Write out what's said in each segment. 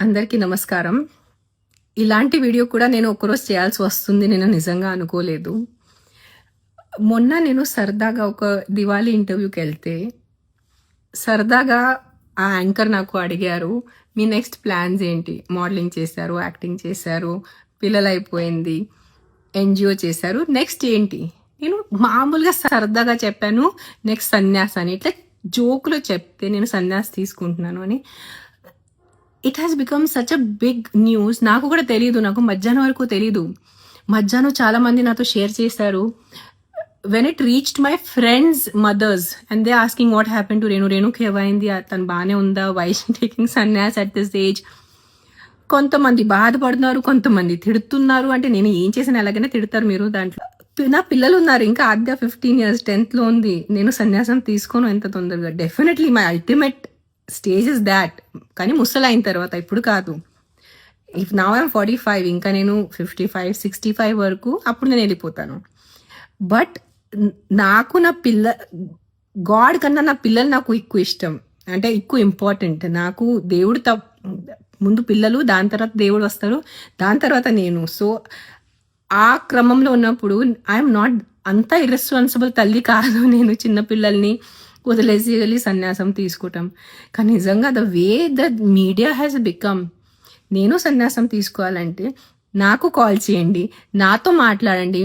అందరికీ నమస్కారం. ఇలాంటి వీడియో కూడా నేను ఒకరోజు చేయాల్సి వస్తుంది నేను నిజంగా అనుకోలేదు. మొన్న నేను సరదాగా ఒక దివాళీ ఇంటర్వ్యూకి వెళ్తే సరదాగా ఆ యాంకర్ నాకు అడిగారు, మీ నెక్స్ట్ ప్లాన్స్ ఏంటి? మోడలింగ్ చేశారు, యాక్టింగ్ చేశారు, పిల్లలు అయిపోయింది, ఎన్జిఓ చేశారు, నెక్స్ట్ ఏంటి? నేను మామూలుగా సరదాగా చెప్పాను నెక్స్ట్ సన్యాస్ అని. ఇట్లా జోకులో చెప్తే నేను సన్యాస్ తీసుకుంటున్నాను అని it has become such a big news. నాకు కూడా తెలియదు, నాకు మధ్యాహ్నం వరకు తెలీదు. మధ్యాహ్నం చాలా మంది నాతో షేర్ చేశారు. When it reached my friends mothers and they asking what happen to రేణుకి ఏమైంది, తను బాగానే ఉందా, why she taking sanyas at this age. కొంతమంది బాధపడుతున్నారు, కొంతమంది తిడుతున్నారు. అంటే నేను ఏం చేసిన ఎలాగైనా తిడతారు మీరు. దాంట్లో నా పిల్లలు ఉన్నారు, ఇంకా ఆద్య 15 years 10th లో ఉంది. నేను సన్యాసం తీసుకోను ఎంత తొందరగా. Definitely my ultimate stage is that. కానీ ముసలైన తర్వాత, ఇప్పుడు కాదు. ఇఫ్ నౌ ఐఎమ్ 45, ఇంకా నేను 55 65 వరకు అప్పుడు నేను వెళ్ళిపోతాను. బట్ నాకు నా గాడ్ కన్నా నా పిల్లలు నాకు ఎక్కువ ఇష్టం, అంటే ఎక్కువ ఇంపార్టెంట్. నాకు దేవుడు ముందు పిల్లలు, దాని తర్వాత దేవుడు వస్తారు, దాని తర్వాత నేను. సో ఆ క్రమంలో ఉన్నప్పుడు ఐఎమ్ నాట్ అంత ఇర్రెస్పాన్సిబుల్ తల్లి కాదు నేను. చిన్నపిల్లల్ని వదిలేసి వెళ్ళి సన్యాసం తీసుకోవటం. కానీ నిజంగా the way the media has become, నేను సన్యాసం తీసుకోవాలంటే నాకు కాల్ చేయండి, నాతో మాట్లాడండి.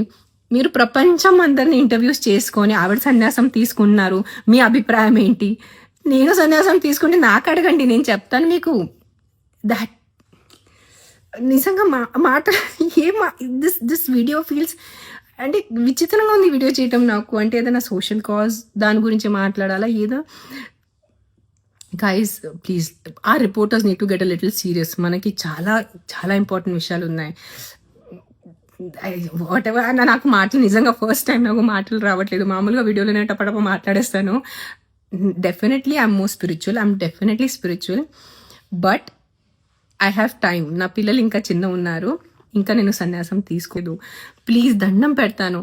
మీరు ప్రపంచం అందరిని ఇంటర్వ్యూస్ చేసుకొని ఆవిడ సన్యాసం తీసుకున్నారు, మీ అభిప్రాయం ఏంటి? నేను సన్యాసం తీసుకుంటే నాకు అడగండి, నేను చెప్తాను మీకు. దట్ నిజంగా మాట దిస్ వీడియో ఫీల్స్ అంటే విచిత్రంగా ఉంది వీడియో చేయటం నాకు. అంటే ఏదైనా సోషల్ కాజ్ దాని గురించి మాట్లాడాలా ఏదో. గైస్ ప్లీజ్, ఆ reporters need to get a little serious. మనకి చాలా చాలా ఇంపార్టెంట్ విషయాలు ఉన్నాయి. వాట్ ఎవర్, నాకు మాటలు నిజంగా ఫస్ట్ టైం నాకు మాటలు రావట్లేదు. మామూలుగా వీడియోలోనే టపటప మాట్లాడేస్తాను. Definitely I'm more spiritual, I'm definitely spiritual, but I have time. నా పిల్లలు ఇంకా చిన్న ఉన్నారు, ఇంకా నేను సన్యాసం తీసుకోదు. ప్లీజ్ దండం పెడతాను.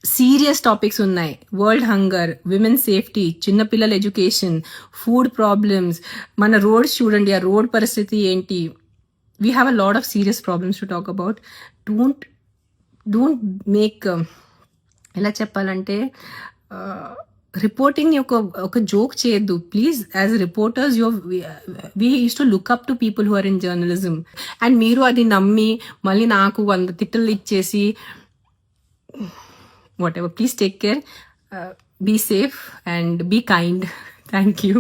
సీరియస్ టాపిక్స్ ఉన్నాయి. వరల్డ్ హంగర్, విమెన్ సేఫ్టీ, చిన్నపిల్లల ఎడ్యుకేషన్, ఫుడ్ ప్రాబ్లమ్స్, మన రోడ్స్ చూడండి, ఆ రోడ్ పరిస్థితి ఏంటి. We have a lot of serious problems to talk about. Don't make, ఎలా చెప్పాలంటే, రిపోర్టింగ్ ఒక జోక్ చేయొద్దు please. As reporters we use to look up to people who are in journalism. And మీరు అది నమ్మి మళ్ళీ నాకు 100 తిట్టలు ఇచ్చేసి whatever. Please take care, be safe and be kind. Thank you.